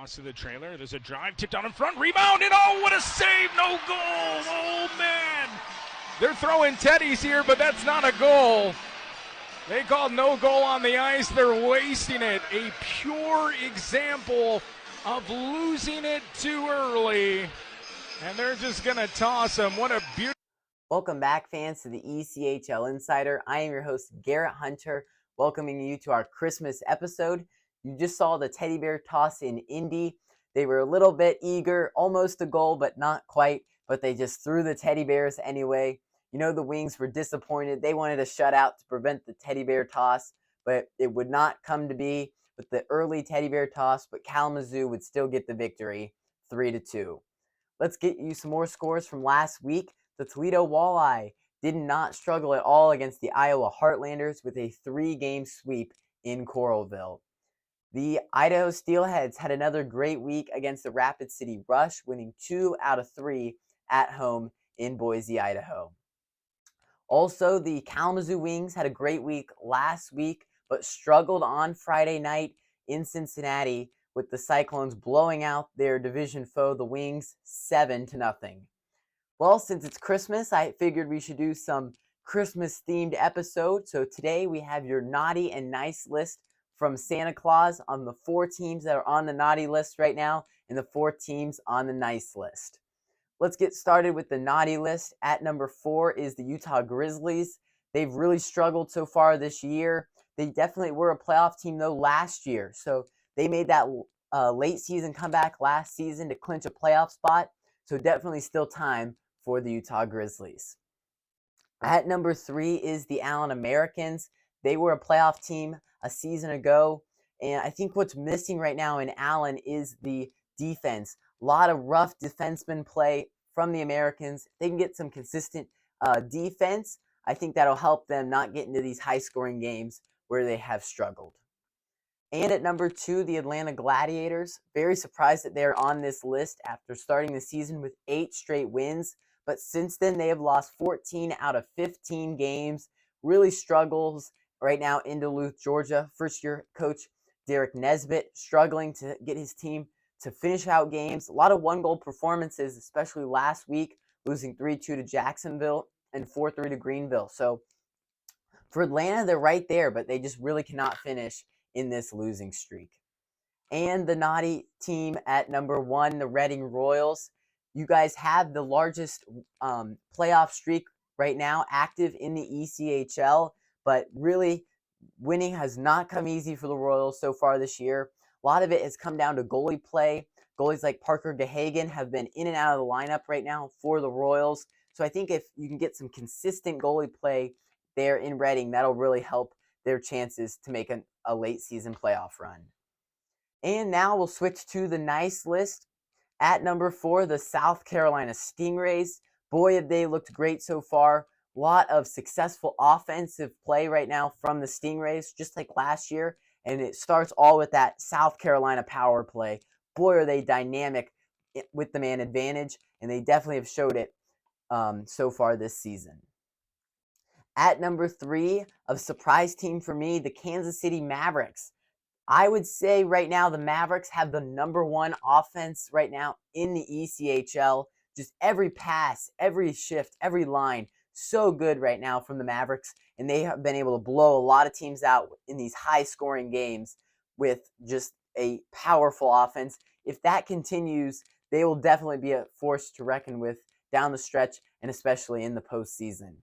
toss to the trailer. There's a drive, tipped down in front, rebound, and oh, what a save! No goal! Oh, man! They're throwing teddies here, but that's not a goal. They called no goal on the ice. They're wasting it. A pure example of losing it too early. And they're just going to toss them. What a beautiful... Welcome back, fans, to the ECHL Insider. I am your host, Garrett Hunter, welcoming you to our Christmas episode. You just saw the teddy bear toss in Indy. They were a little bit eager, almost a goal, but not quite. But they just threw the teddy bears anyway. You know, the Wings were disappointed. They wanted a shutout to prevent the teddy bear toss, but it would not come to be with the early teddy bear toss, but Kalamazoo would still get the victory, 3-2. Let's get you some more scores from last week. The Toledo Walleye did not struggle at all against the Iowa Heartlanders with a 3-game sweep in Coralville. The Idaho Steelheads had another great week against the Rapid City Rush, winning 2 out of 3 at home in Boise, Idaho. Also, the Kalamazoo Wings had a great week last week, but struggled on Friday night in Cincinnati with the Cyclones blowing out their division foe, the Wings, 7-0. Well, since it's Christmas, I figured we should do some Christmas-themed episode. So today we have your naughty and nice list from Santa Claus on the 4 teams that are on the naughty list right now and the 4 teams on the nice list. Let's get started with the naughty list. At number 4 is the Utah Grizzlies. They've really struggled so far this year. They definitely were a playoff team, though, last year. So they made that late season comeback last season to clinch a playoff spot. So definitely still time for the Utah Grizzlies. At number 3 is the Allen Americans. They were a playoff team a season ago. And I think what's missing right now in Allen is the defense. A lot of rough defenseman play from the Americans. If they can get some consistent defense, I think that'll help them not get into these high-scoring games where they have struggled. And at number 2, the Atlanta Gladiators. Very surprised that they're on this list after starting the season with 8 straight wins. But since then, they have lost 14 out of 15 games. Really struggles right now in Duluth, Georgia. First-year coach Derek Nesbitt struggling to get his team to finish out games. A lot of one-goal performances, especially last week, losing 3-2 to Jacksonville and 4-3 to Greenville. So for Atlanta, they're right there, but they just really cannot finish in this losing streak. And the naughty team at number 1, the Reading Royals. You guys have the largest playoff streak right now active in the ECHL, but really winning has not come easy for the Royals so far this year. A lot of it has come down to goalie play. Goalies like Parker DeHagen have been in and out of the lineup right now for the Royals. So I think if you can get some consistent goalie play there in Reading, that'll really help their chances to make a late season playoff run. And now we'll switch to the nice list. At number 4, the South Carolina Stingrays. Boy, have they looked great so far. A lot of successful offensive play right now from the Stingrays, just like last year. And it starts all with that South Carolina power play. Boy, are they dynamic with the man advantage, and they definitely have showed it so far this season. At number 3, a surprise team for me, the Kansas City Mavericks. I would say right now the Mavericks have the number 1 offense right now in the ECHL. Just every pass, every shift, every line, so good right now from the Mavericks. And they have been able to blow a lot of teams out in these high-scoring games with just a powerful offense. If that continues, they will definitely be a force to reckon with down the stretch and especially in the postseason.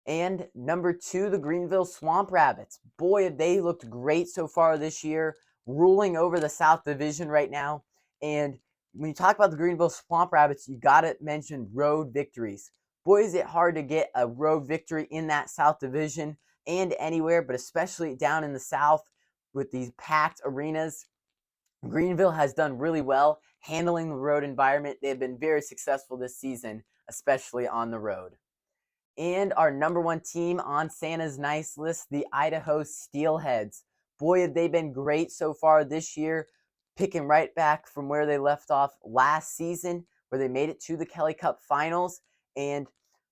And number 2, the Greenville Swamp Rabbits. Boy, have they looked great so far this year, ruling over the South Division right now. And when you talk about the Greenville Swamp Rabbits, you got to mention road victories. Boy, is it hard to get a road victory in that South Division and anywhere, but especially down in the South with these packed arenas. Greenville has done really well handling the road environment. They have been very successful this season, especially on the road. And our number 1 team on Santa's nice list, the Idaho Steelheads. Boy, have they been great so far this year, picking right back from where they left off last season, where they made it to the Kelly Cup Finals. And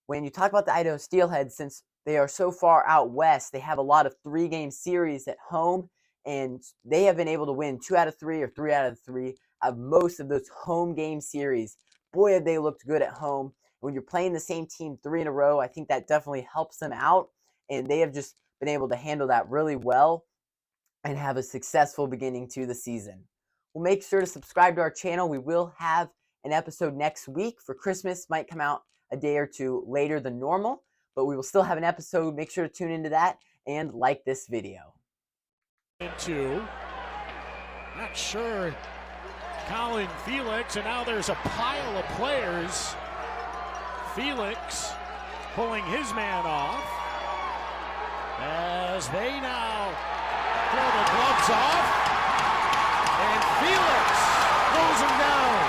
when you talk about the Idaho Steelheads, since they are so far out west, they have a lot of 3-game series at home. and they have been able to win 2 out of 3 or 3 out of 3 of most of those home game series. Boy, have they looked good at home. When you're playing the same team 3 in a row, I think that definitely helps them out, and they have just been able to handle that really well and have a successful beginning to the season. Well, make sure to subscribe to our channel. We will have an episode next week for Christmas. Might come out a day or two later than normal, but we will still have an episode. Make sure to tune into that and like this video. Not sure. Colin Felix, and now there's a pile of players. Felix pulling his man off as they now throw the gloves off, and Felix throws him down.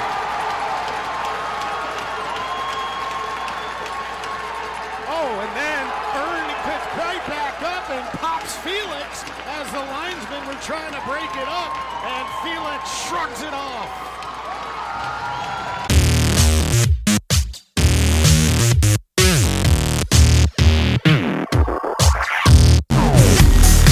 Oh, and then Ernie picks right back up and pops Felix as the linesmen were trying to break it up, and Felix shrugs it off.